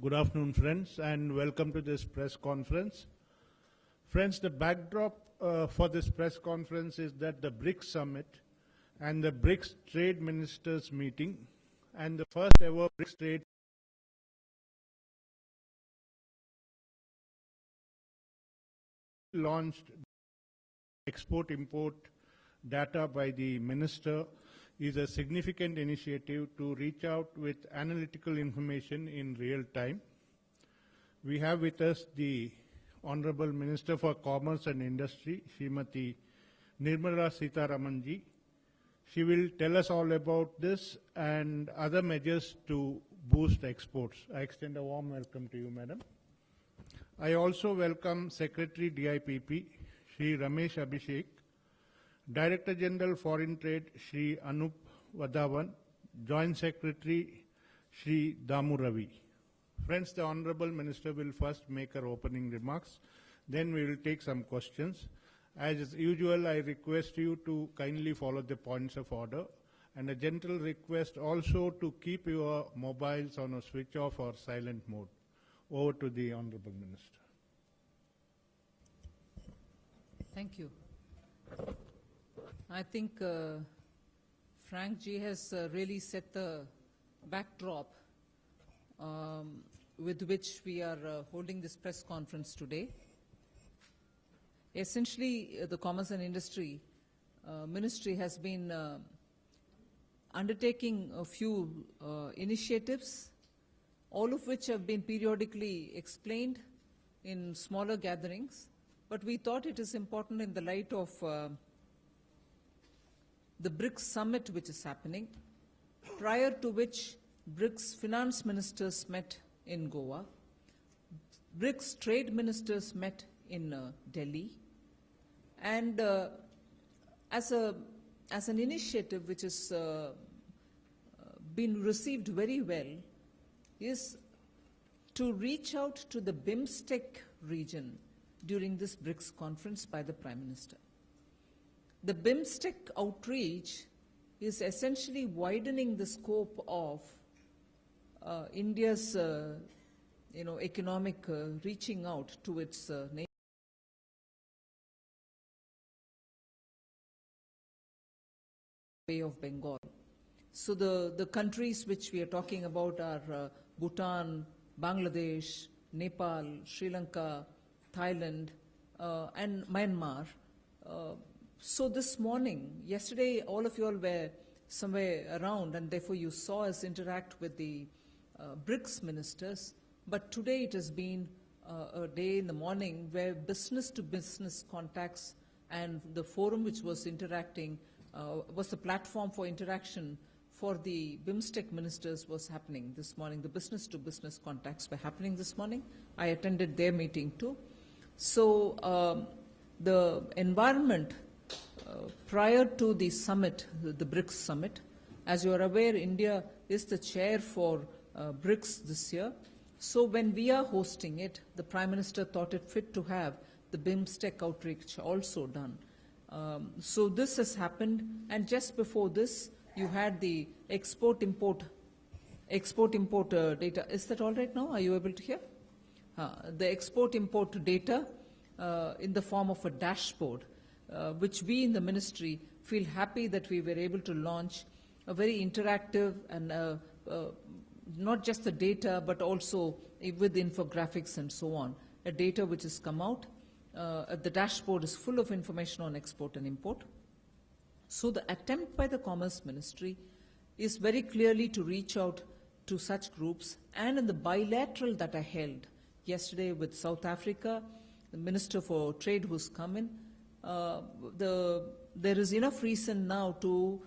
Good afternoon, friends, and welcome to this press conference. Friends, the backdrop for this press conference is that the BRICS Summit and the BRICS Trade Ministers meeting and the first ever BRICS Trade launched export-import data by the Minister is a significant initiative to reach out with analytical information in real time. We have with us the Honorable Minister for Commerce and Industry, Smt. Nirmala Sitharaman ji. She will tell us all about this and other measures to boost exports. I extend a warm welcome to you, Madam. I also welcome Secretary DIPP, Shri Ramesh Abhishek, Director General Foreign Trade, Shri Anup Vadhavan, Joint Secretary, Shri Damu Ravi. Friends, the Honorable Minister will first make her opening remarks, then we will take some questions. As usual, I request you to kindly follow the points of order, and a gentle request also to keep your mobiles on a switch off or silent mode. Over to the Honorable Minister. Thank you. I think Frank Ji has really set the backdrop with which we are holding this press conference today. Essentially, the Commerce and Industry Ministry has been undertaking a few initiatives, all of which have been periodically explained in smaller gatherings. But we thought it is important in the light of the BRICS Summit which is happening, prior to which BRICS Finance Ministers met in Goa, BRICS Trade Ministers met in Delhi, and as an initiative which has been received very well is to reach out to the BIMSTEC region during this BRICS conference by the Prime Minister. The BIMSTEC outreach is essentially widening the scope of India's economic reaching out to its neighbors. Bay of Bengal. So the countries which we are talking about are Bhutan, Bangladesh, Nepal, Sri Lanka, Thailand, and Myanmar. So this morning, yesterday, all of you all were somewhere around, and therefore you saw us interact with the BRICS ministers. But today it has been a day in the morning where business-to-business contacts and the forum which was interacting was the platform for interaction for the BIMSTEC ministers was happening this morning. The business-to-business contacts were happening this morning. I attended their meeting too. So the environment prior to the summit, the BRICS summit, as you are aware, India is the chair for BRICS this year. So when we are hosting it, the Prime Minister thought it fit to have the BIMSTEC outreach also done. So this has happened, and just before this, you had the export-import data. Is that all right now? Are you able to hear? The export-import data in the form of a dashboard, which we in the ministry feel happy that we were able to launch a very interactive and not just the data, but also with infographics and so on, a data which has come out. The dashboard is full of information on export and import. So the attempt by the Commerce Ministry is very clearly to reach out to such groups, and in the bilateral that I held yesterday with South Africa, the Minister for Trade who's come in, there is enough reason now to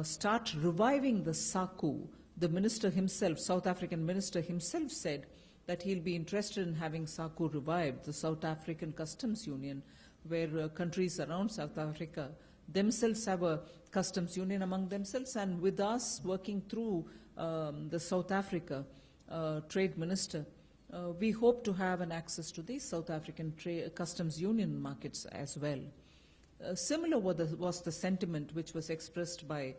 start reviving the SACU. The minister himself, South African minister himself, said that he'll be interested in having SACU revived, the South African Customs Union, where countries around South Africa themselves have a customs union among themselves, and with us working through the South Africa trade minister, we hope to have an access to the South African customs union markets as well. Similar was the sentiment which was expressed by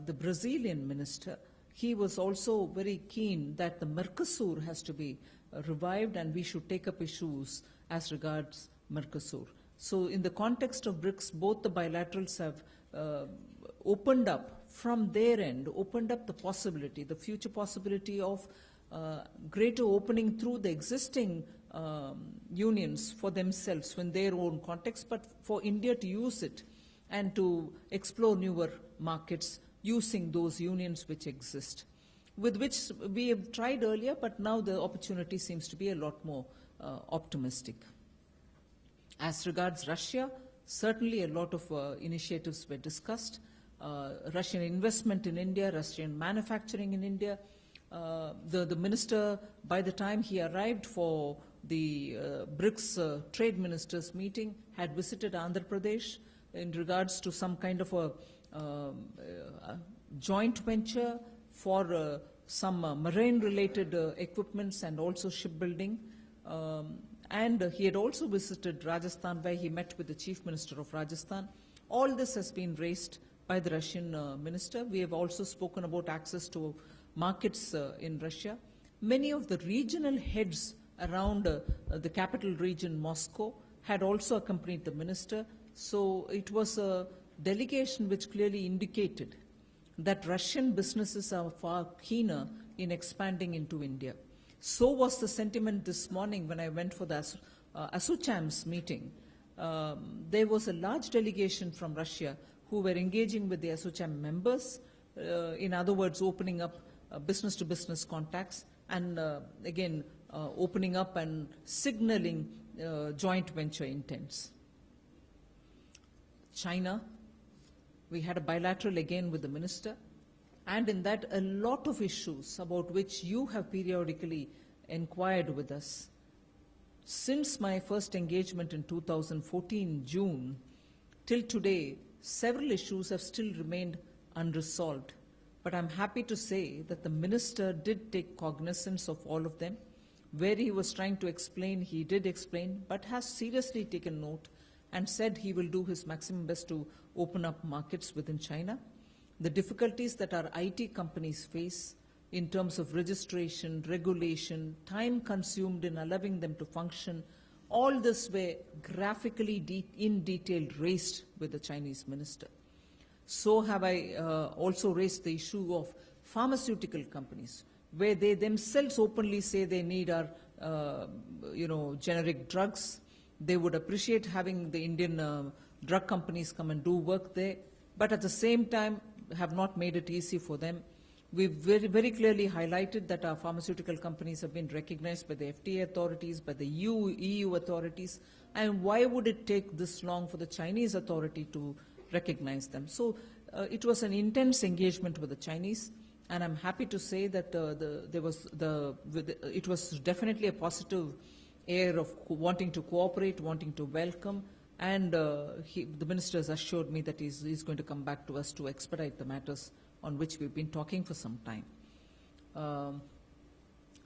the Brazilian minister. he was also very keen that the Mercosur has to be revived and we should take up issues as regards Mercosur. So in the context of BRICS, both the bilaterals have opened up from their end, opened up the possibility, the future possibility of greater opening through the existing unions for themselves in their own context, but for India to use it and to explore newer markets using those unions which exist, with which we have tried earlier, but now the opportunity seems to be a lot more optimistic. As regards Russia, certainly a lot of initiatives were discussed. Russian investment in India, Russian manufacturing in India. The minister, by the time he arrived for the BRICS trade ministers meeting, had visited Andhra Pradesh in regards to some kind of a joint venture for some marine-related equipments and also shipbuilding. And he had also visited Rajasthan, where he met with the Chief Minister of Rajasthan. All this has been raised by the Russian minister. We have also spoken about access to markets in Russia. Many of the regional heads around the capital region, Moscow, had also accompanied the minister. So it was a delegation which clearly indicated that Russian businesses are far keener in expanding into India. So was the sentiment this morning when I went for the ASSOCHAM's meeting. There was a large delegation from Russia who were engaging with the ASSOCHAM members, in other words, opening up business-to-business contacts, and again, opening up and signaling joint venture intents. China, we had a bilateral again with the minister, and in that a lot of issues about which you have periodically inquired with us. Since my first engagement in 2014, June, till today, several issues have still remained unresolved. But I'm happy to say that the minister did take cognizance of all of them. Where he was trying to explain, he did explain, but has seriously taken note and said he will do his maximum best to open up markets within China. The difficulties that our IT companies face in terms of registration, regulation, time consumed in allowing them to function, all this were graphically in detail raised with the Chinese minister. So have I also raised the issue of pharmaceutical companies, where they themselves openly say they need our, generic drugs. They would appreciate having the Indian drug companies come and do work there, but at the same time have not made it easy for them. We've very, very clearly highlighted that our pharmaceutical companies have been recognized by the FDA authorities, by the EU authorities, and why would it take this long for the Chinese authority to recognize them? So it was an intense engagement with the Chinese, and I'm happy to say that it was definitely a positive air of wanting to cooperate, wanting to welcome, and the minister has assured me that he's going to come back to us to expedite the matters on which we've been talking for some time.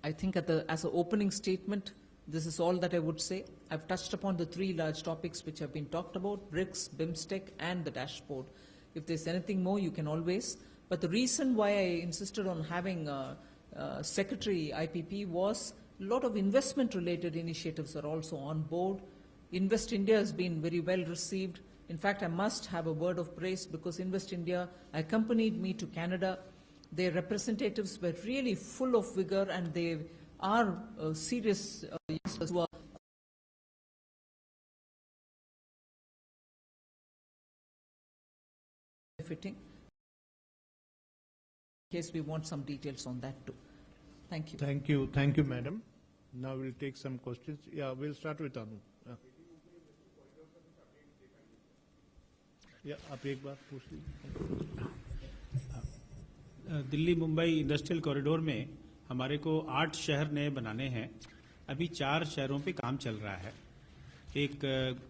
I think as an opening statement, this is all that I would say. I've touched upon the three large topics which have been talked about: BRICS, BIMSTEC, and the dashboard. If there's anything more, you can always. But the reason why I insisted on having Secretary IPP was a lot of investment-related initiatives are also on board. Invest India has been very well received. In fact, I must have a word of praise because Invest India accompanied me to Canada. Their representatives were really full of vigor, and they are serious youngsters who are benefiting. In case we want some details on that too. Thank you. Thank you. Thank you, madam. Now we'll take some questions. Yeah, we'll start with Anu. या आप एक बार पूछ लीजिए। Delhi Mumbai industrial corridor में हमारे को 8 शहर नए बनाने हैं। अभी 4 शहरों पे काम चल रहा है। एक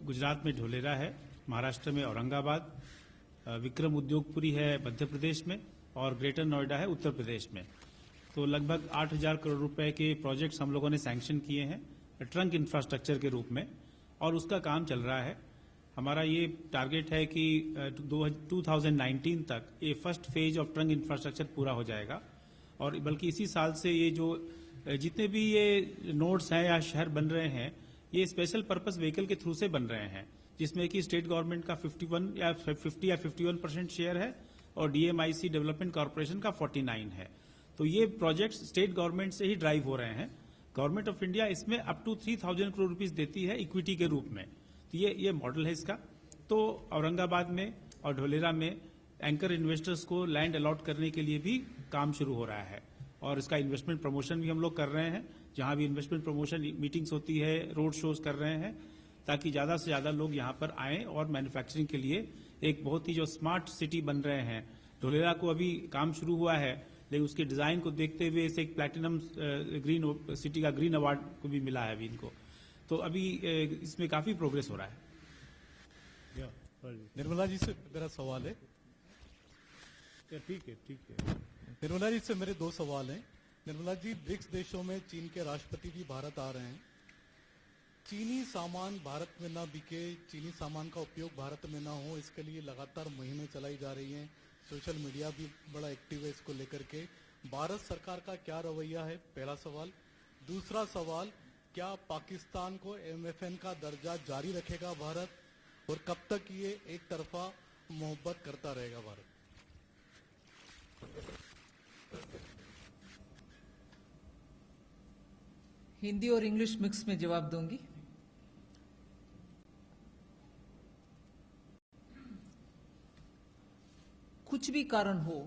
गुजरात में ढोलेरा है, महाराष्ट्र में औरंगाबाद, विक्रम उद्योगपुरी है मध्य प्रदेश में, और ग्रेटर नोएडा है उत्तर प्रदेश में। तो लगभग 8,000 करोड़ रुपए के प्रोजेक्ट्स हम लोगों ने सैंक्शन किए हैं ट्रंक इंफ्रास्ट्रक्चर के रूप में, और उसका काम चल रहा है। हमारा ये टारगेट है कि 2019 तक ये first phase of trunk infrastructure पूरा हो जाएगा, और बल्कि इसी साल से ये जो जितने भी ये नोड्स हैं या शहर बन रहे हैं, ये स्पेशल पर्पस व्हीकल के थ्रू से बन रहे हैं, जिसमें कि स्टेट गवर्नमेंट का 50 या 51% शेयर है और डीएमआईसी डेवलपमेंट कॉर्पोरेशन का 49 है। तो ये प्रोजेक्ट स्टेट गवर्नमेंट से ही ड्राइव हो रहे हैं। गवर्नमेंट ऑफ इंडिया इसमें अप टू 3000 करोड़ रुपीस देती है इक्विटी के रूप में। तो ये मॉडल है इसका। तो औरंगाबाद में और ढोलेरा में एंकर इन्वेस्टर्स को लैंड अलॉट करने के लिए भी काम शुरू हो रहा है और इसका इन्वेस्टमेंट प्रमोशन भी हम लोग कर रहे हैं। जहां भी इन्वेस्टमेंट प्रमोशन मीटिंग्स होती है, रोड शोज कर रहे हैं, ताकि ज्यादा से ज्यादा लोग यहां पर आएं और मैन्युफैक्चरिंग के लिए एक बहुत ही जो स्मार्ट सिटी बन रहे हैं। ढोलेरा को अभी काम शुरू हुआ है, लेकिन उसके डिजाइन को देखते हुए इसे एक प्लैटिनम ग्रीन सिटी का ग्रीन अवार्ड को भी मिला है अभी इनको। तो अभी इसमें काफी प्रोग्रेस हो रहा है। निर्मला जी से मेरा सवाल है। ठीक है। निर्मला जी से मेरे 2 सवाल हैं। निर्मला जी, ब्रिक्स देशों में चीन के राष्ट्रपति भी भारत आ रहे हैं। चीनी सामान भारत में ना बिके, चीनी सामान का उपयोग भारत में ना हो, इसके लिए लगातार मुहिमें चलाई जा रही हैं। सोशल मीडिया भी बड़ा एक्टिव है इसको लेकर के। भारत सरकार का क्या रवैया है, पहला सवाल। दूसरा सवाल, क्या पाकिस्तान को एमएफएन का दर्जा जारी रखेगा भारत, और कब तक ये एक तरफा मोहब्बत करता रहेगा भारत? हिंदी और इंग्लिश मिक्स में जवाब दूंगी। कुछ भी कारण हो,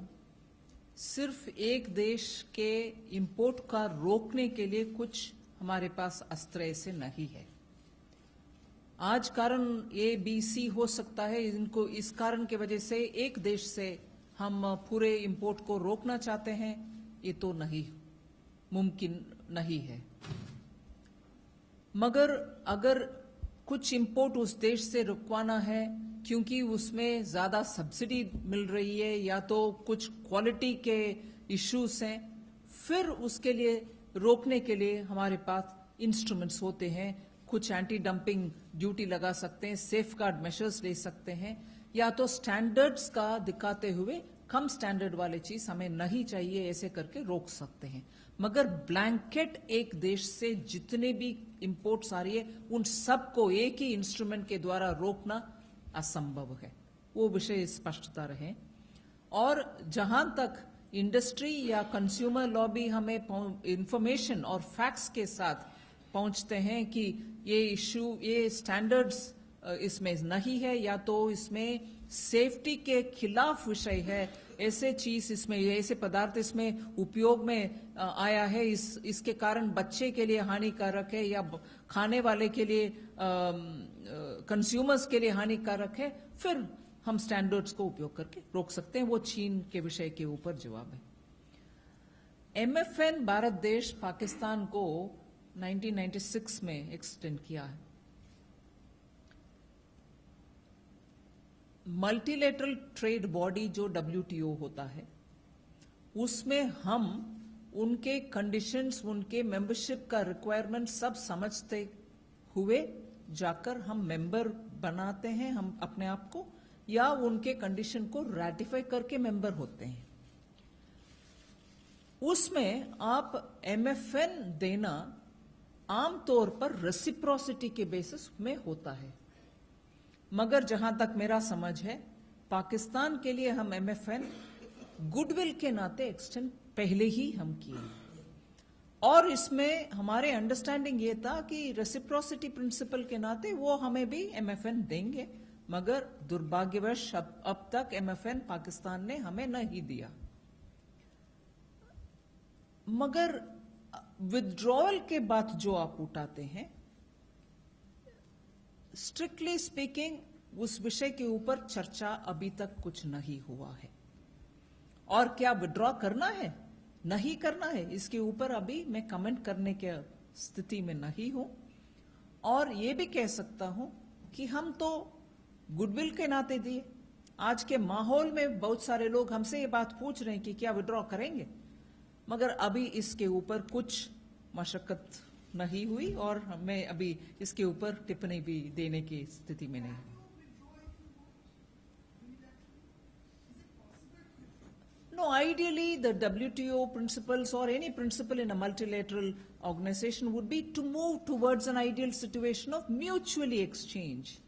सिर्फ एक देश के इंपोर्ट का रोकने के लिए कुछ हमारे पास अस्त्र ऐसे नहीं है। आज कारण ए बी सी हो सकता है, इनको इस कारण की वजह से एक देश से हम पूरे इंपोर्ट को रोकना चाहते हैं, ये तो नहीं मुमकिन नहीं है। मगर अगर कुछ इंपोर्ट उस देश से रुकवाना है क्योंकि उसमें ज्यादा सब्सिडी मिल रही है या तो कुछ क्वालिटी के इश्यूज हैं, फिर उसके लिए रोकने के लिए हमारे पास इंस्ट्रूमेंट्स होते हैं। कुछ एंटी डंपिंग ड्यूटी लगा सकते हैं, सेफ गार्ड मेजर्स ले सकते हैं, या तो स्टैंडर्ड्स का दिखाते हुए कम स्टैंडर्ड वाले चीज हमें नहीं चाहिए ऐसे करके रोक सकते हैं। मगर ब्लैंकेट एक देश से जितने भी इंपोर्ट्स आ रही है उन सबको एक ही इंस्ट्रूमेंट के द्वारा रोकना असंभव है, वो विषय स्पष्टता रहे। और जहां तक इंडस्ट्री या कंज्यूमर लॉबी हमें इंफॉर्मेशन और फैक्ट्स के साथ पहुंचते हैं कि ये इश्यू, ये स्टैंडर्ड्स इसमें नहीं है या तो इसमें सेफ्टी के खिलाफ विषय है, ऐसे चीज इसमें, ऐसे पदार्थ इसमें उपयोग में आया है, इसके कारण बच्चे के लिए हानिकारक है या खाने वाले के लिए, कंज्यूमर्स के लिए हानिकारक है, फिर हम स्टैंडर्ड्स को उपयोग करके रोक सकते हैं। वो चीन के विषय के ऊपर जवाब है। एमएफएन भारत देश पाकिस्तान को 1996 में एक्सटेंड किया है। मल्टीलेटरल ट्रेड बॉडी जो WTO होता है, उसमें हम उनके कंडीशंस, उनके मेंबरशिप का रिक्वायरमेंट सब समझते हुए जाकर हम मेंबर बनाते हैं हम अपने आप को, या उनके कंडीशन को रैटिफाई करके मेंबर होते हैं। उसमें आप एमएफएन देना आमतौर पर रेसिप्रोसिटी के बेसिस में होता है। मगर जहां तक मेरा समझ है, पाकिस्तान के लिए हम एमएफएन गुडविल के नाते एक्सटेंड पहले ही हम किए, और इसमें हमारे अंडरस्टैंडिंग ये था कि रेसिप्रोसिटी प्रिंसिपल के नाते वो हमें भी एमएफएन देंगे। मगर दुर्भाग्यवश अब तक एमएफएन पाकिस्तान ने हमें नहीं दिया। मगर विथड्रॉवल के बाद जो आप उठाते हैं, स्ट्रिक्टली स्पीकिंग उस विषय के ऊपर चर्चा अभी तक कुछ नहीं हुआ है। और क्या विड्रॉ करना है, नहीं करना है, इसके ऊपर अभी मैं कमेंट करने के स्थिति में नहीं हूं। और ये भी कह सकता हूं कि हम तो गुडविल के नाते दिए। आज के माहौल में बहुत सारे लोग हमसे ये बात पूछ रहे हैं कि क्या विड्रॉ करेंगे, मगर अभी इसके ऊपर कुछ मशक्कत नहीं हुई और मैं अभी इसके ऊपर टिप्पणी भी देने की स्थिति में नहीं हूं। No, ideally, the WTO principles or any principle in a multilateral organization would be to move towards an ideal situation of mutually exchange.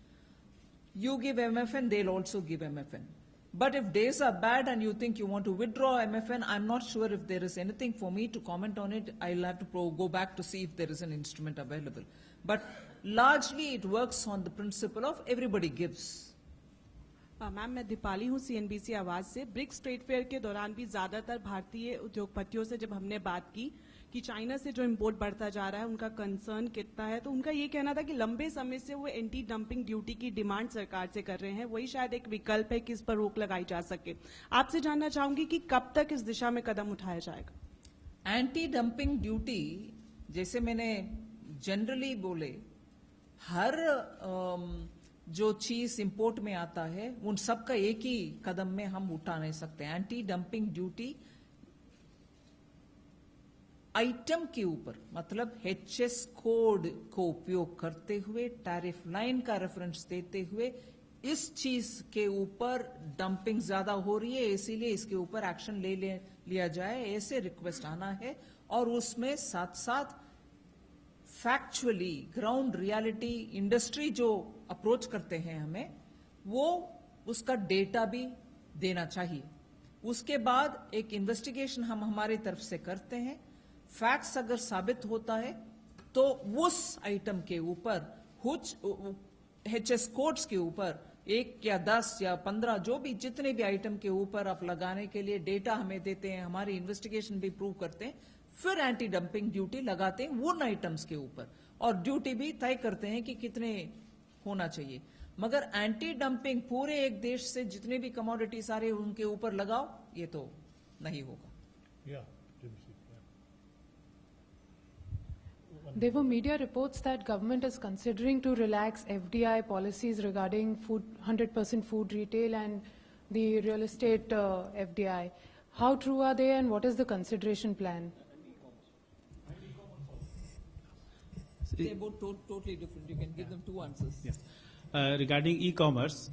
You give MFN, they'll also give MFN. But if days are bad and you think you want to withdraw MFN, I'm not sure if there is anything for me to comment on it. I'll have to go back to see if there is an instrument available. But largely it works on the principle of everybody gives. Ma'am मैं दीपाली हूँ CNBC आवाज से। BRICS trade fair के दौरान भी ज्यादातर भारतीय उद्योगपतियों से जब हमने बात की कि चाइना से जो इंपोर्ट बढ़ता जा रहा है उनका कंसर्न कितना है, तो उनका ये कहना था कि लंबे समय से वो एंटी डंपिंग ड्यूटी की डिमांड सरकार से कर रहे हैं, वही शायद एक विकल्प है कि इस पर रोक लगाई जा सके। आपसे जानना चाहूंगी कि कब तक इस दिशा में कदम उठाया जाएगा? एंटी डंपिंग ड्यूटी जैसे मैंने जनरली बोले, हर जो चीज इंपोर्ट में आता है उन सब का एक ही कदम में हम उठा नहीं सकते। एंटी डंपिंग ड्यूटी आइटम के ऊपर, मतलब HS कोड को उपयोग करते हुए, टैरिफ लाइन का रेफरेंस देते हुए, इस चीज के ऊपर डंपिंग ज्यादा हो रही है, इसीलिए इसके ऊपर एक्शन लिया जाए, ऐसे रिक्वेस्ट आना है। और उसमें साथ साथ फैक्चुअली ग्राउंड रियलिटी इंडस्ट्री जो अप्रोच करते हैं हमें, वो उसका डेटा भी देना चाहिए। उसके बाद एक इन्वेस्टिगेशन हम हमारी तरफ से करते हैं। फैक्ट्स अगर साबित होता है तो उस आइटम के ऊपर कुछ HS कोड्स के ऊपर 1 या 10 या 15 जो भी जितने भी आइटम के ऊपर आप लगाने के लिए डेटा हमें देते हैं, हमारी इन्वेस्टिगेशन भी प्रूव करते हैं, फिर एंटी डंपिंग ड्यूटी लगाते हैं उन आइटम्स के ऊपर, और ड्यूटी भी तय करते हैं कि कितने होना चाहिए। मगर एंटी डंपिंग पूरे एक देश से जितने भी कमोडिटी सारे उनके ऊपर लगाओ, ये तो नहीं होगा। There were media reports that government is considering to relax FDI policies regarding 100% food retail and the real estate FDI. How true are they, and what is the consideration plan? They're both totally different. You can give them two answers. Yes. Regarding e-commerce,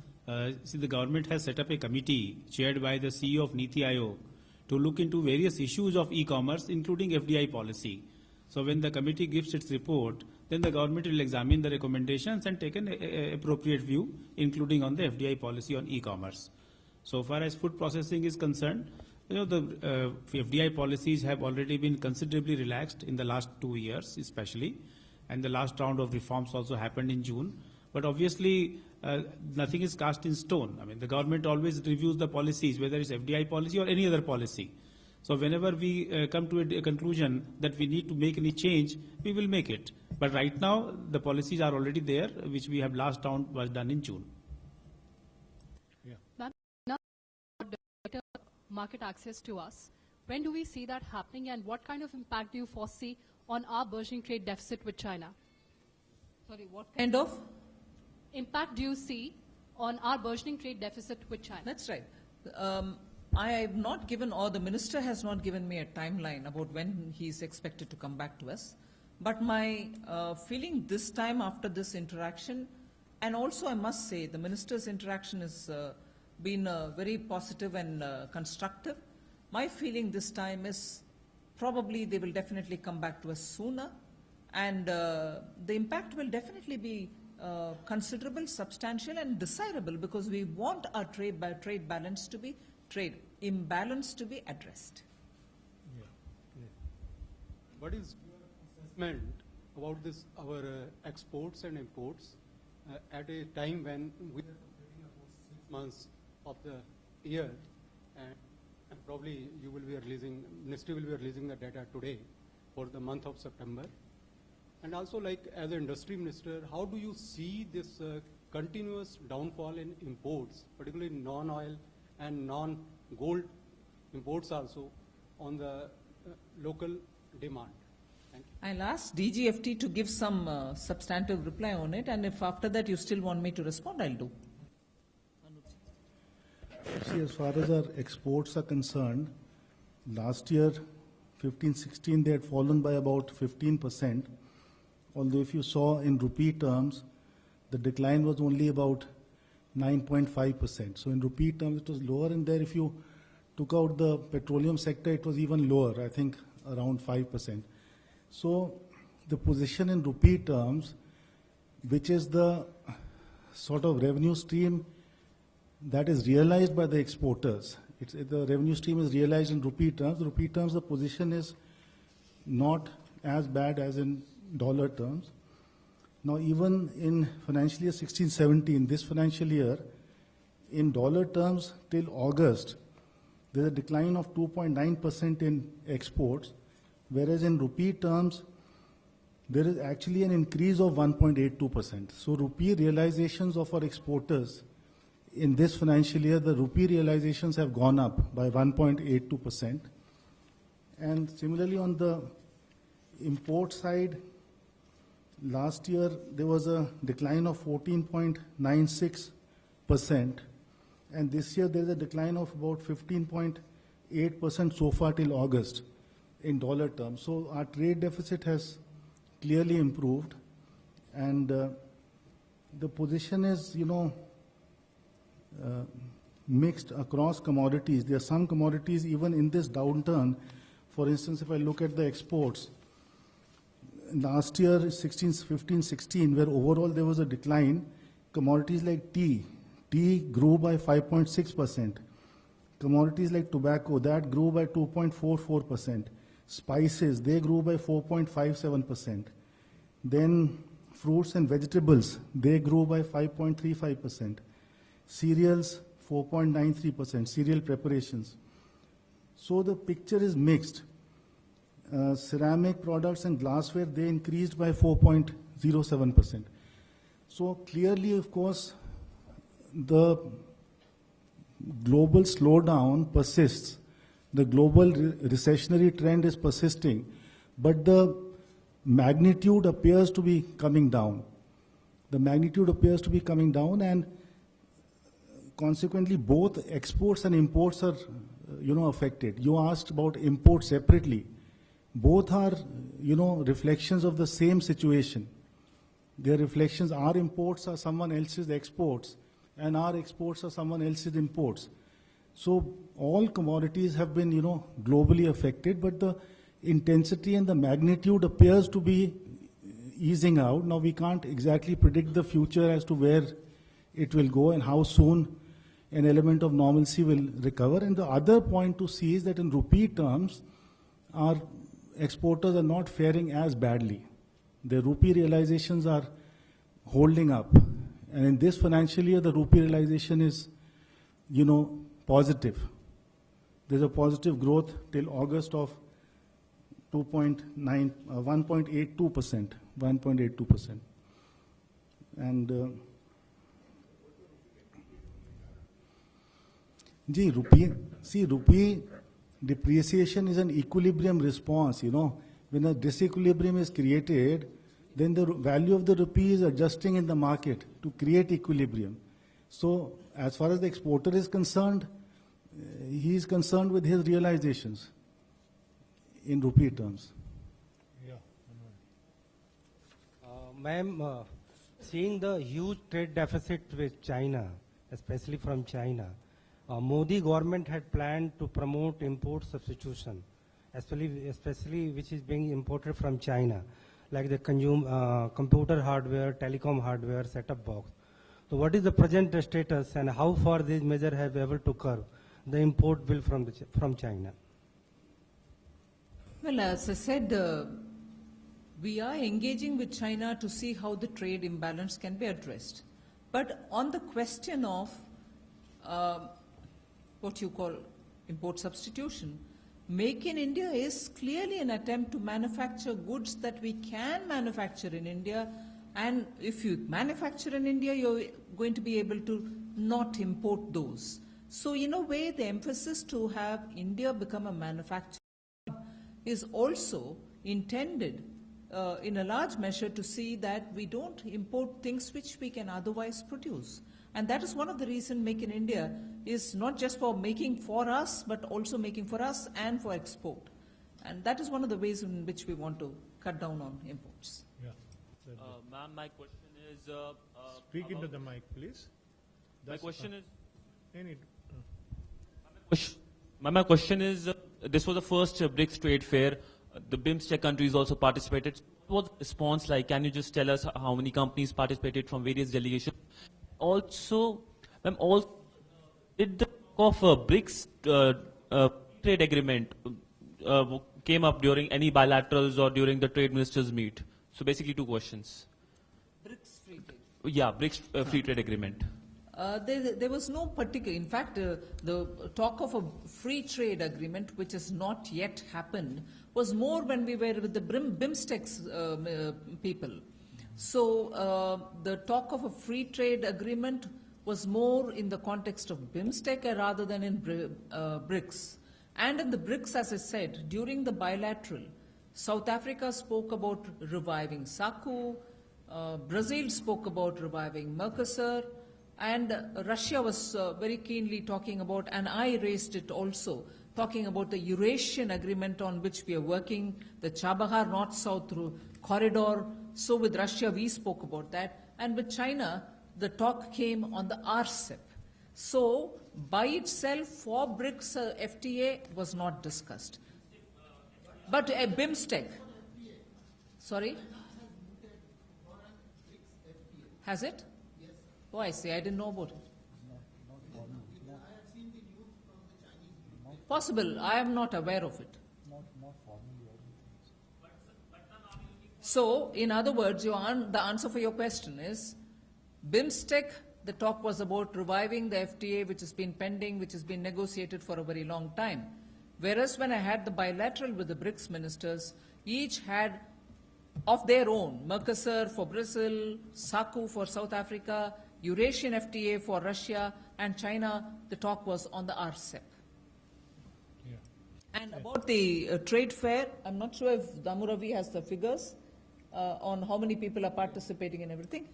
see, the government has set up a committee chaired by the CEO of Niti Aayog to look into various issues of e-commerce, including FDI policy. So when the committee gives its report, then the government will examine the recommendations and take an appropriate view, including on the FDI policy on e-commerce. So far as food processing is concerned, the FDI policies have already been considerably relaxed in the last 2 years, especially, and the last round of reforms also happened in June. But obviously, nothing is cast in stone. I mean, the government always reviews the policies, whether it's FDI policy or any other policy. So whenever we come to a conclusion that we need to make any change, we will make it. But right now, the policies are already there, which we have last round was done in June. Ma'am, now better market access to us. When do we see that happening, and what kind of impact do you foresee on our burgeoning trade deficit with China? Sorry, what kind of impact do you see on our burgeoning trade deficit with China? That's right. I have not given, or the minister has not given me a timeline about when he is expected to come back to us. But my feeling this time after this interaction, and also I must say the minister's interaction has been very positive and constructive. My feeling this time is probably they will definitely come back to us sooner, and the impact will definitely be considerable, substantial and desirable, because we want our trade balance to be imbalance to be addressed. What is your assessment about this, our exports and imports at a time when we are completing about 6 months of the year, and probably you will be releasing, Ministry will be releasing the data today for the month of September. And also, like as an industry minister, how do you see this continuous downfall in imports, particularly non-oil and non-gold imports also on the local demand? Thank you. I'll ask DGFT to give some substantive reply on it, and if after that you still want me to respond, I'll do. See, as far as our exports are concerned, last year, 15-16, they had fallen by about 15%, although if you saw in rupee terms, the decline was only about 9.5%. So in rupee terms, it was lower. And there, if you took out the petroleum sector, it was even lower, I think around 5%. So the position in rupee terms, which is the sort of revenue stream that is realized by the exporters. The revenue stream is realized in rupee terms. Rupee terms, the position is not as bad as in dollar terms. Now, even in financial year 16-17, this financial year, in dollar terms till August, there's a decline of 2.9% in exports, whereas in rupee terms, there is actually an increase of 1.82%. So rupee realizations of our exporters in this financial year, the rupee realizations have gone up by 1.82%. And similarly on the import side, last year there was a decline of 14.96%, and this year there is a decline of about 15.8% so far till August in dollar terms. So our trade deficit has clearly improved, and the position is, mixed across commodities. There are some commodities even in this downturn. For instance, if I look at the exports, last year 15-16, where overall there was a decline, commodities like tea grew by 5.6%. Commodities like tobacco, that grew by 2.44%. Spices, they grew by 4.57%. Then fruits and vegetables, they grew by 5.35%. Cereals, 4.93%, cereal preparations. So the picture is mixed. Ceramic products and glassware, they increased by 4.07%. So clearly, of course, the global slowdown persists. The global recessionary trend is persisting, but the magnitude appears to be coming down. The magnitude appears to be coming down, and consequently both exports and imports are affected. You asked about imports separately. Both are reflections of the same situation. Their reflections, our imports are someone else's exports, and our exports are someone else's imports. So all commodities have been globally affected, but the intensity and the magnitude appears to be easing out. Now we can't exactly predict the future as to where it will go and how soon an element of normalcy will recover. And the other point to see is that in rupee terms, our exporters are not faring as badly. Their rupee realizations are holding up. And in this financial year, the rupee realization is, positive. There's a positive growth till August of 1.82%. 1.82%. And rupee depreciation is an equilibrium response. When a disequilibrium is created, then the value of the rupee is adjusting in the market to create equilibrium. So as far as the exporter is concerned, he is concerned with his realizations in rupee terms. Yeah. Ma'am, seeing the huge trade deficit with China, especially from China, Modi government had planned to promote import substitution, especially which is being imported from China, like the computer hardware, telecom hardware, set-up box. So what is the present status, and how far these measures have been able to curb the import bill from China? Well, as I said, we are engaging with China to see how the trade imbalance can be addressed. But on the question of what you call import substitution, Make in India is clearly an attempt to manufacture goods that we can manufacture in India, and if you manufacture in India, you're going to be able to not import those. So in a way, the emphasis to have India become a manufacturer is also intended in a large measure to see that we don't import things which we can otherwise produce. And that is one of the reasons Make in India is not just for making for us, but also making for us and for export. And that is one of the ways in which we want to cut down on imports. Yeah. Ma'am, my question is... Speak into the mic, please. My question is... My question is, this was the first BRICS trade fair. The BIMSTEC countries also participated. What was the response like? Can you just tell us how many companies participated from various delegations? Also, did the talk of a BRICS trade agreement came up during any bilaterals or during the trade ministers meet? So basically 2 questions. BRICS free trade. Yeah, BRICS free trade agreement. There was no particular, in fact, the talk of a free trade agreement, which has not yet happened, was more when we were with the BIMSTEC people. So the talk of a free trade agreement was more in the context of BIMSTEC rather than in BRICS. And in the BRICS, as I said, during the bilateral, South Africa spoke about reviving SACU, Brazil spoke about reviving Mercosur, and Russia was very keenly talking about, and I raised it also, talking about the Eurasian agreement on which we are working, the Chabahar North-South corridor. So with Russia, we spoke about that. And with China, the talk came on the RCEP. So by itself, for BRICS, FTA was not discussed. But BIMSTEC, sorry? Has it? Oh, I see. I didn't know about it. Possible. I am not aware of it. So, in other words, the answer for your question is, BIMSTEC, the talk was about reviving the FTA, which has been pending, which has been negotiated for a very long time. Whereas when I had the bilateral with the BRICS ministers, each had of their own, Mercosur for Brazil, SACU for South Africa, Eurasian FTA for Russia, and China, the talk was on the RCEP. Yeah. And about the trade fair, I'm not sure if Damuravi has the figures on how many people are participating and everything.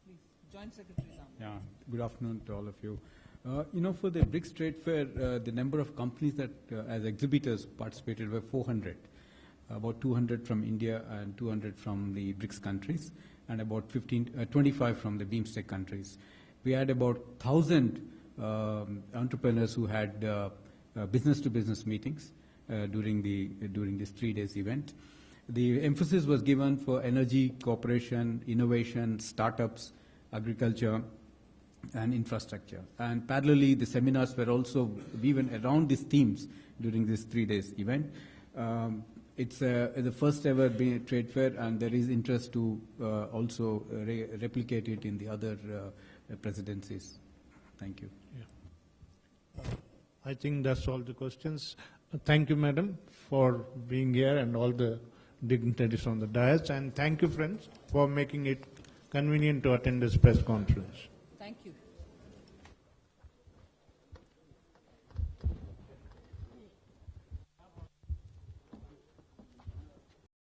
Please, Joint Secretary Damuravi. Yeah, good afternoon to all of you. For the BRICS trade fair, the number of companies that as exhibitors participated were 400. About 200 from India and 200 from the BRICS countries, and about 25 from the BIMSTEC countries. We had about 1,000 entrepreneurs who had business-to-business meetings during this 3 days event. The emphasis was given for energy, cooperation, innovation, startups, agriculture, and infrastructure. And parallelly, the seminars were also woven around these themes during this 3 days event. It's the first ever trade fair, and there is interest to also replicate it in the other presidencies. Thank you. Yeah. I think that's all the questions. Thank you, Madam, for being here and all the dignitaries on the dais. And thank you, friends, for making it convenient to attend this press conference. Thank you.